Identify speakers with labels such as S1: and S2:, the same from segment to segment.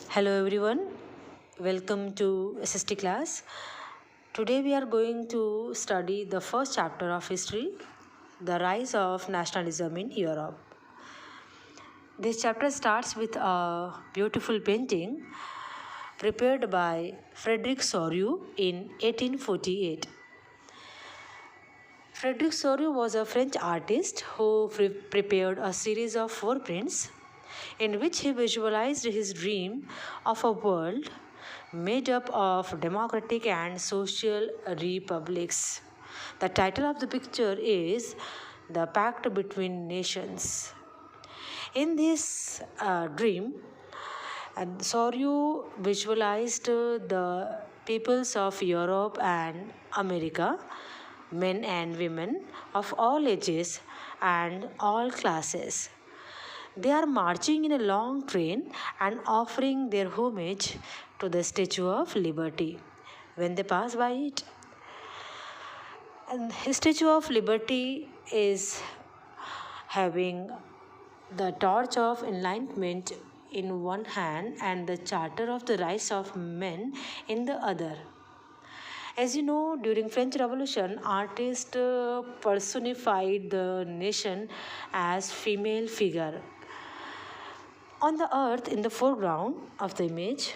S1: Hello everyone, welcome to SST class. Today we are going to study the first chapter of history, the rise of nationalism in Europe. This chapter starts with a beautiful painting prepared by Frederick Soriot in 1848. Frederick Soriot was a French artist who prepared a series of four prints in which he visualized his dream of a world made up of democratic and social republics. The title of the picture is The Pact Between Nations. In this dream, Soriot visualized the peoples of Europe and America, men and women of all ages and all classes. They are marching in a long train and offering their homage to the Statue of Liberty. When they pass by it, and the Statue of Liberty is having the torch of enlightenment in one hand and the charter of the rights of men in the other. As you know, during French Revolution, artists personified the nation as female figure. On the earth, in the foreground of the image,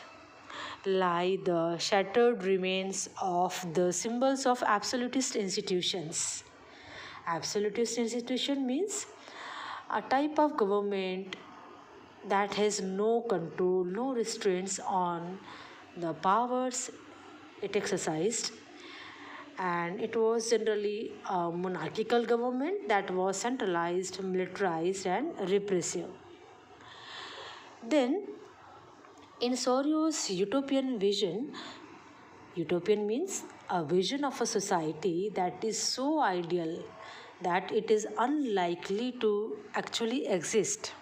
S1: lie the shattered remains of the symbols of absolutist institutions. Absolutist institution means a type of government that has no control, no restraints on the powers it exercised, and it was generally a monarchical government that was centralized, militarized, and repressive. Then, in Soriot's utopian vision, utopian means a vision of a society that is so ideal that it is unlikely to actually exist.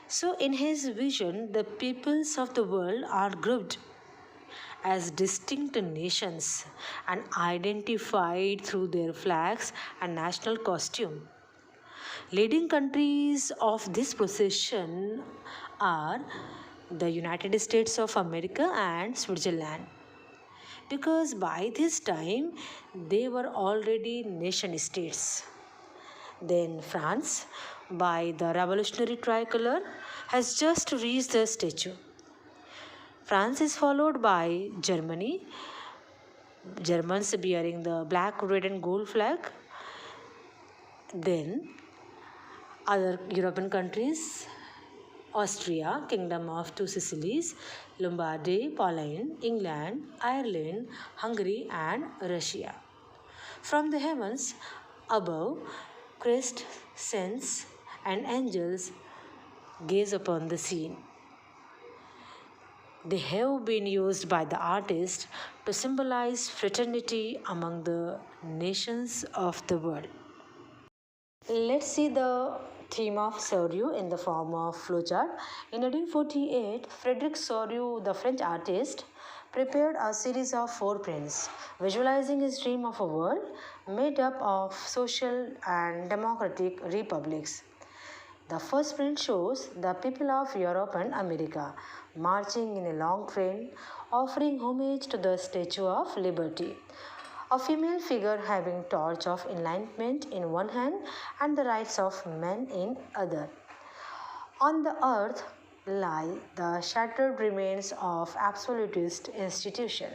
S1: So, in his vision, the peoples of the world are grouped as distinct nations and identified through their flags and national costume. Leading countries of this procession are the United States of America and Switzerland, because by this time they were already nation states. Then France, by the revolutionary tricolor, has just reached the statue. France is followed by Germany, Germans bearing the black, red, and gold flag. Then other European countries, Austria, Kingdom of Two Sicilies, Lombardy, Poland, England, Ireland, Hungary, and Russia. From the heavens above, Christ, saints, and angels gaze upon the scene. They have been used by the artist to symbolize fraternity among the nations of the world. Let's see the theme of Soriot in the form of flowchart. In 1848, Frederick Soriot, the French artist, prepared a series of four prints, visualizing his dream of a world made up of social and democratic republics. The first print shows the people of Europe and America marching in a long train, offering homage to the Statue of Liberty. A female figure having torch of enlightenment in one hand and the rights of men in other. On the earth lie the shattered remains of absolutist institution.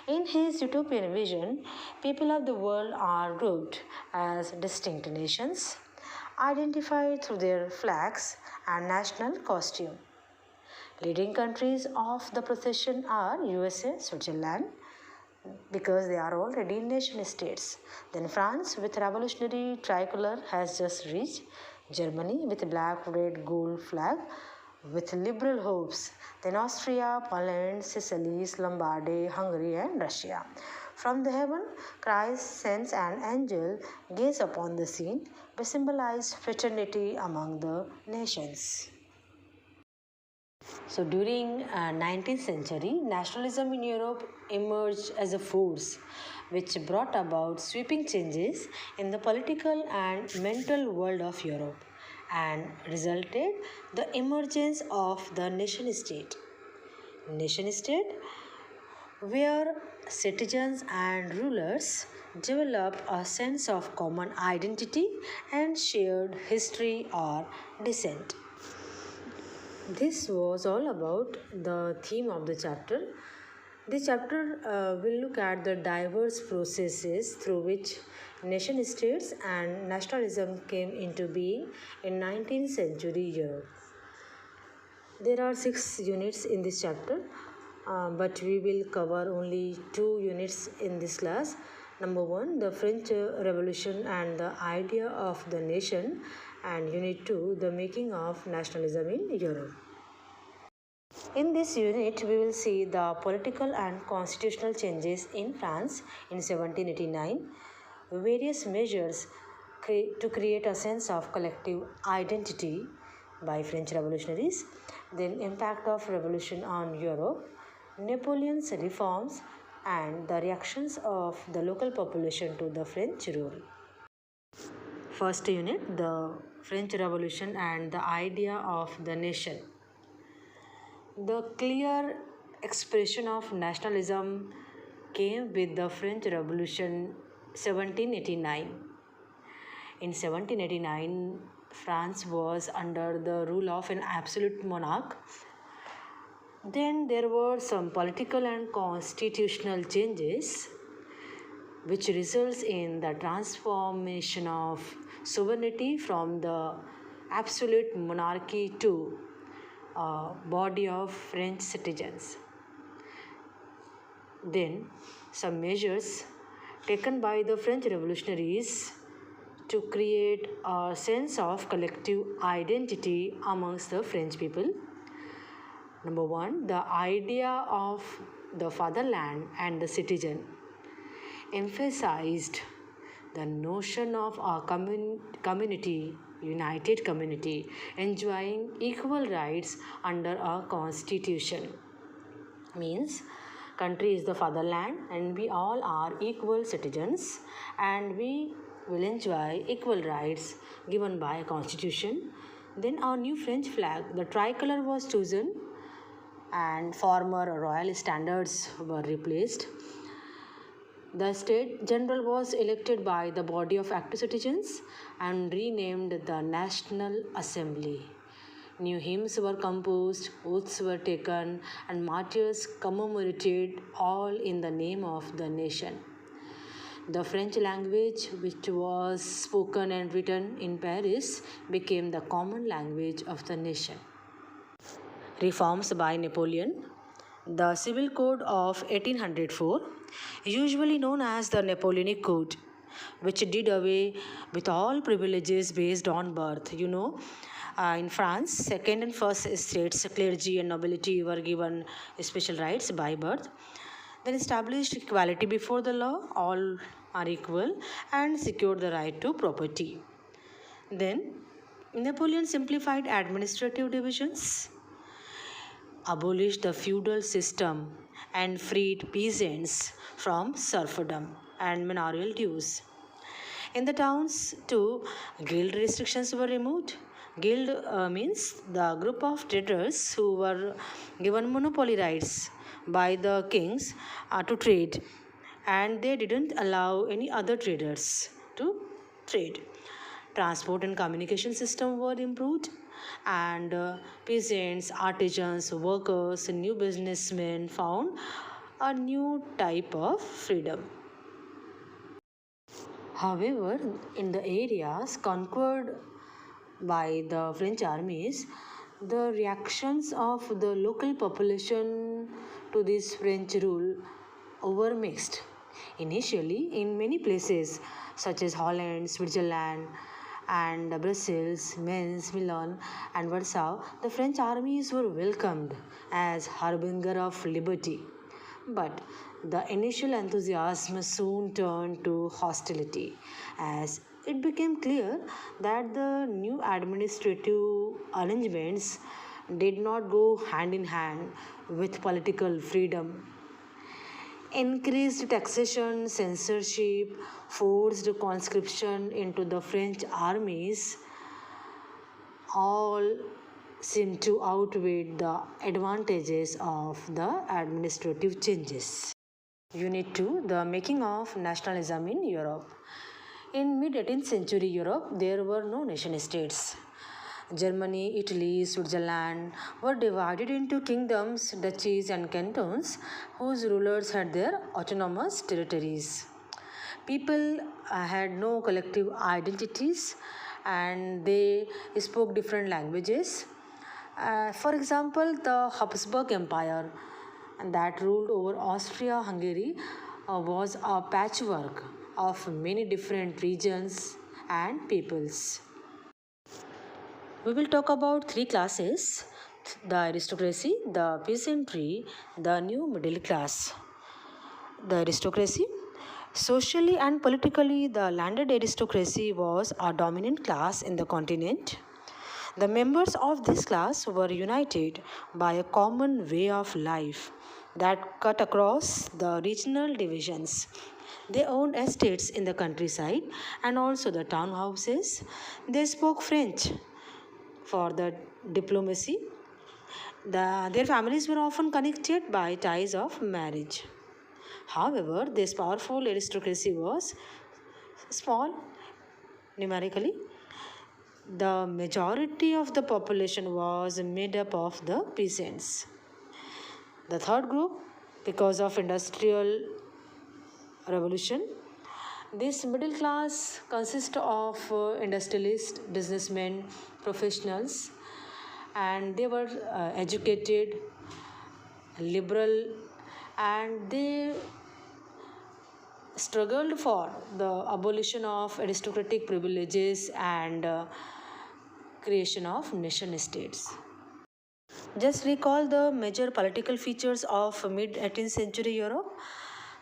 S1: In his utopian vision, people of the world are grouped as distinct nations, identified through their flags and national costume. Leading countries of the procession are USA, Switzerland, because they are already nation states. Then France with revolutionary tricolor has just reached. Germany with black, red, gold flag with liberal hopes. Then Austria, Poland, Sicily, Lombardy, Hungary, and Russia. From the heaven, Christ, saints, and angel gaze upon the scene, which symbolize fraternity among the nations. So during 19th century, nationalism in Europe emerged as a force which brought about sweeping changes in the political and mental world of Europe. and resulted the emergence of the nation state. Nation state where citizens and rulers develop a sense of common identity and shared history or descent. This was all about the theme of the chapter. This chapter will look at the diverse processes through which nation states and nationalism came into being in 19th century Europe. There are 6 units in this chapter, but we will cover only 2 units in this class. Number 1, the French Revolution and the idea of the nation, and Unit 2, the making of nationalism in Europe. In this unit, we will see the political and constitutional changes in France in 1789, various measures to create a sense of collective identity by French revolutionaries, then impact of revolution on Europe, Napoleon's reforms, and the reactions of the local population to the French rule. First unit, the French Revolution and the idea of the nation. The clear expression of nationalism came with the French Revolution 1789. In 1789, France was under the rule of an absolute monarch. Then there were some political and constitutional changes which results in the transformation of sovereignty from the absolute monarchy to a body of French citizens. Then some measures taken by the French revolutionaries to create a sense of collective identity amongst the French people. Number 1, the idea of the fatherland and the citizen emphasized the notion of a community, united community, enjoying equal rights under a constitution. Means country is the fatherland and we all are equal citizens and we will enjoy equal rights given by a constitution. Then our new French flag, the tricolor, was chosen and former royal standards were replaced. The State General was elected by the body of active citizens and renamed the National Assembly. New hymns were composed, oaths were taken, and martyrs commemorated, all in the name of the nation. The French language, which was spoken and written in Paris, became the common language of the nation. Reforms by Napoleon. The Civil Code of 1804, usually known as the Napoleonic Code, which did away with all privileges based on birth. In France, second and first estates, clergy and nobility were given special rights by birth. Then established equality before the law, all are equal, and secured the right to property. Then Napoleon simplified administrative divisions, abolished the feudal system, and freed peasants from serfdom and manorial dues. In the towns, too, guild restrictions were removed. Guild means the group of traders who were given monopoly rights by the kings to trade, and they didn't allow any other traders to trade. Transport and communication system were improved, and peasants, artisans, workers, and new businessmen found a new type of freedom. However, in the areas conquered by the French armies, the reactions of the local population to this French rule were mixed. Initially, in many places such as Holland, Switzerland, and Brussels, Mainz, Milan, and Warsaw, the French armies were welcomed as harbinger of liberty. But the initial enthusiasm soon turned to hostility as it became clear that the new administrative arrangements did not go hand in hand with political freedom. Increased taxation, censorship, forced conscription into the French armies all seem to outweigh the advantages of the administrative changes. Unit 2, the making of nationalism in Europe. In mid-18th century Europe, there were no nation states. Germany, Italy, Switzerland were divided into kingdoms, duchies, and cantons whose rulers had their autonomous territories. People had no collective identities and they spoke different languages. For example, the Habsburg Empire that ruled over Austria Hungary was a patchwork of many different regions and peoples. We will talk about three classes: the aristocracy, the peasantry, the new middle class. The aristocracy. Socially and politically, the landed aristocracy was a dominant class in the continent. The members of this class were united by a common way of life that cut across the regional divisions. They owned estates in the countryside and also the townhouses. They spoke French for the diplomacy. Their families were often connected by ties of marriage. However, this powerful aristocracy was small numerically. The majority of the population was made up of the peasants. The third group, because of industrial revolution, this middle class consists of industrialists, businessmen, professionals, and they were educated, liberal, and they struggled for the abolition of aristocratic privileges and creation of nation states. Just recall the major political features of mid 18th century Europe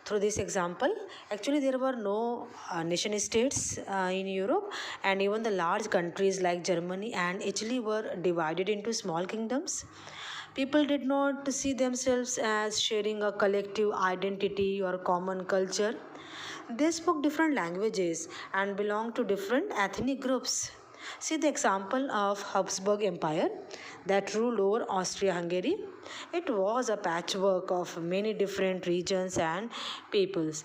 S1: through this example. Actually, there were no nation states in Europe, and even the large countries like Germany and Italy were divided into small kingdoms. People did not see themselves as sharing a collective identity or common culture. They spoke different languages and belonged to different ethnic groups. See the example of Habsburg Empire that ruled over Austria-Hungary. It was a patchwork of many different regions and peoples.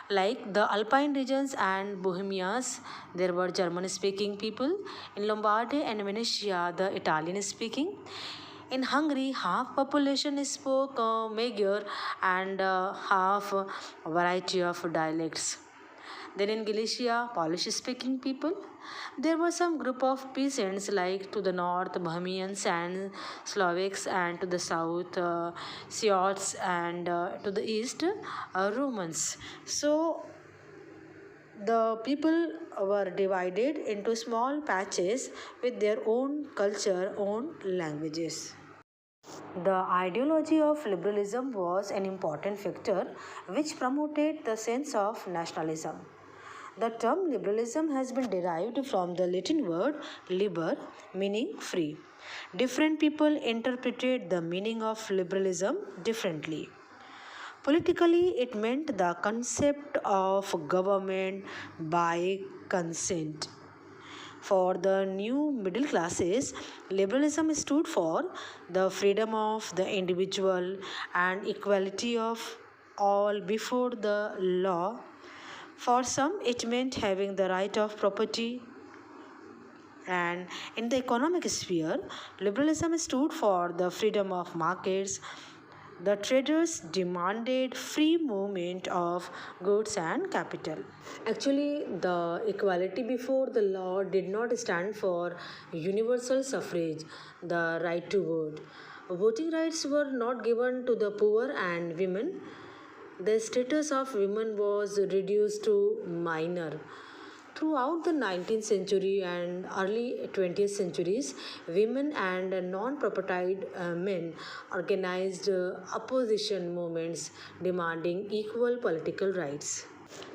S1: Like the Alpine regions and Bohemias, there were German-speaking people. In Lombardy and Venetia, the Italian-speaking. In Hungary, half population spoke Magyar and half variety of dialects. Then in Galicia, Polish-speaking people. There were some group of peasants like to the north Bohemians and Slovaks, and to the south Siots, and to the east Romans. So the people were divided into small patches with their own culture, own languages. The ideology of liberalism was an important factor which promoted the sense of nationalism. The term liberalism has been derived from the Latin word liber, meaning free. Different people interpreted the meaning of liberalism differently. Politically, it meant the concept of government by consent. For the new middle classes, liberalism stood for the freedom of the individual and equality of all before the law. For some, it meant having the right of property. And in the economic sphere, liberalism stood for the freedom of markets. The traders demanded free movement of goods and capital. Actually, the equality before the law did not stand for universal suffrage, the right to vote. Voting rights were not given to the poor and women. The status of women was reduced to minor. Throughout the 19th century and early 20th centuries, women and non-propertied men organized opposition movements demanding equal political rights.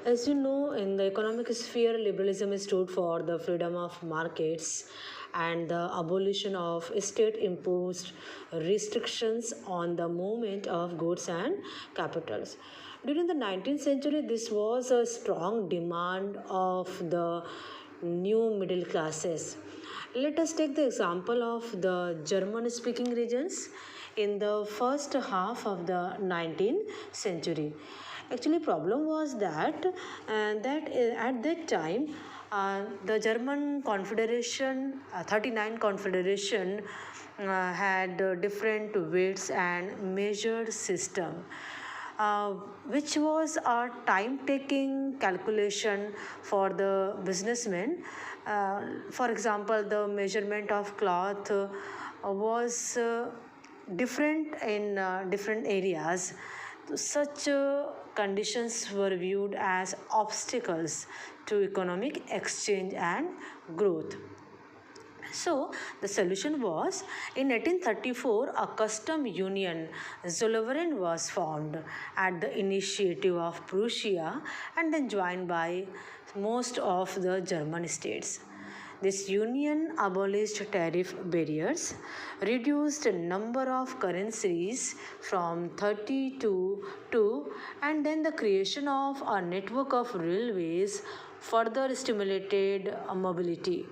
S1: As you know, in the economic sphere, liberalism stood for the freedom of markets and the abolition of state imposed restrictions on the movement of goods and capitals. During the 19th century, this was a strong demand of the new middle classes. Let us take the example of the German speaking regions in the first half of the 19th century. Actually, problem was that at that time the German Confederation, 39 Confederation, had different weights and measure system, uh, which was a time-taking calculation for the businessmen. For example, the measurement of cloth was different in different areas. Such conditions were viewed as obstacles to economic exchange and growth. So the solution was in 1834 a custom union Zollverein was formed at the initiative of Prussia and then joined by most of the German states. This union abolished tariff barriers, reduced number of currencies from 30 to 2, and then the creation of a network of railways further stimulated mobility.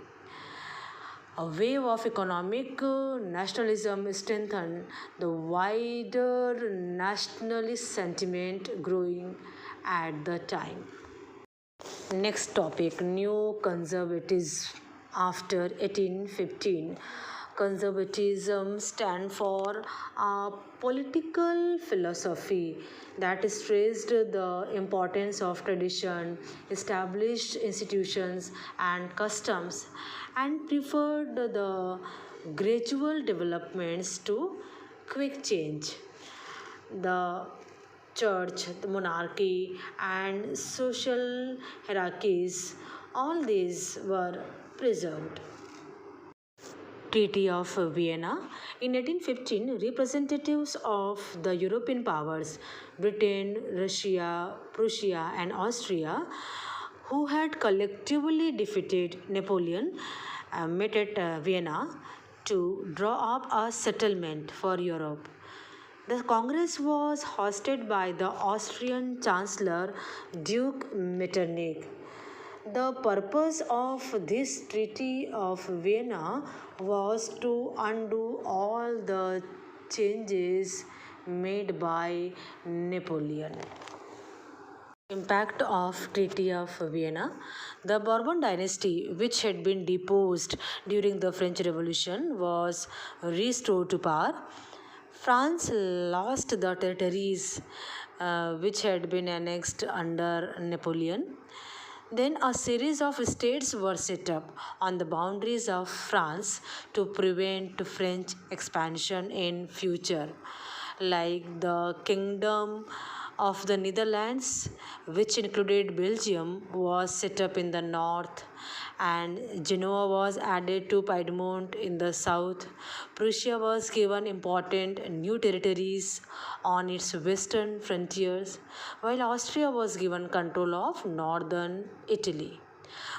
S1: A wave of economic nationalism strengthened the wider nationalist sentiment growing at the time. Next topic, new conservatism after 1815. Conservatism stand for a political philosophy that stressed the importance of tradition, established institutions and customs, and preferred the gradual developments to quick change. The church, the monarchy, and social hierarchies, all these were preserved. Treaty of Vienna. In 1815, representatives of the European powers, Britain, Russia, Prussia, and Austria, who had collectively defeated Napoleon, met at Vienna to draw up a settlement for Europe. The Congress was hosted by the Austrian Chancellor Duke Metternich. The purpose of this Treaty of Vienna was to undo all the changes made by Napoleon. Impact of Treaty of Vienna. The Bourbon dynasty, which had been deposed during the French Revolution, was restored to power. France lost the territories which had been annexed under Napoleon. Then a series of states were set up on the boundaries of France to prevent French expansion in future, like the Kingdom of the Netherlands, which included Belgium, was set up in the north, and Genoa was added to Piedmont in the south. Prussia was given important new territories on its western frontiers, while Austria was given control of northern Italy.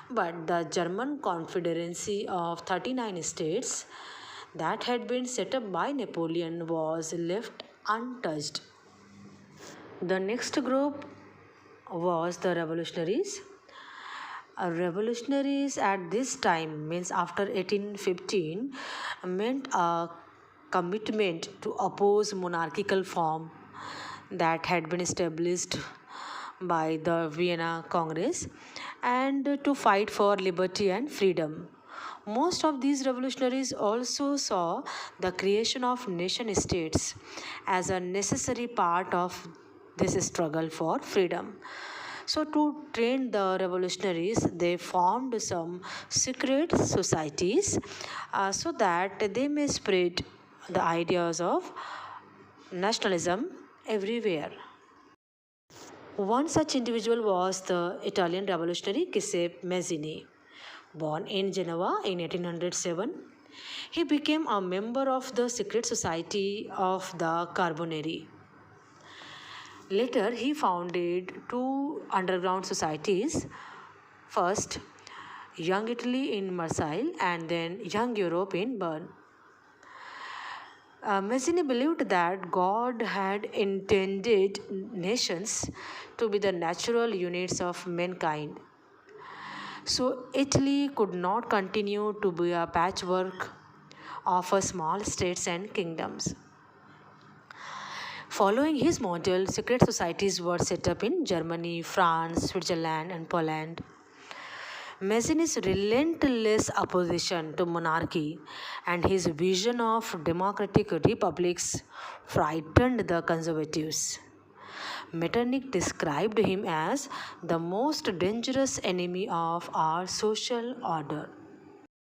S1: But the German Confederacy of 39 states that had been set up by Napoleon was left untouched. The next group was the revolutionaries. Revolutionaries at this time, means after 1815, meant a commitment to oppose monarchical form that had been established by the Vienna Congress and to fight for liberty and freedom. Most of these revolutionaries also saw the creation of nation states as a necessary part of this struggle for freedom. So, to train the revolutionaries, they formed some secret societies so that they may spread the ideas of nationalism everywhere. One such individual was the Italian revolutionary Giuseppe Mazzini. Born in Genoa in 1807, he became a member of the secret society of the Carbonari. Later, he founded two underground societies. First, Young Italy in Marseille and then Young Europe in Bern. Mazzini believed that God had intended nations to be the natural units of mankind. So Italy could not continue to be a patchwork of a small states and kingdoms. Following his model, secret societies were set up in Germany, France, Switzerland, and Poland. Mazzini's relentless opposition to monarchy and his vision of democratic republics frightened the conservatives. Metternich described him as the most dangerous enemy of our social order.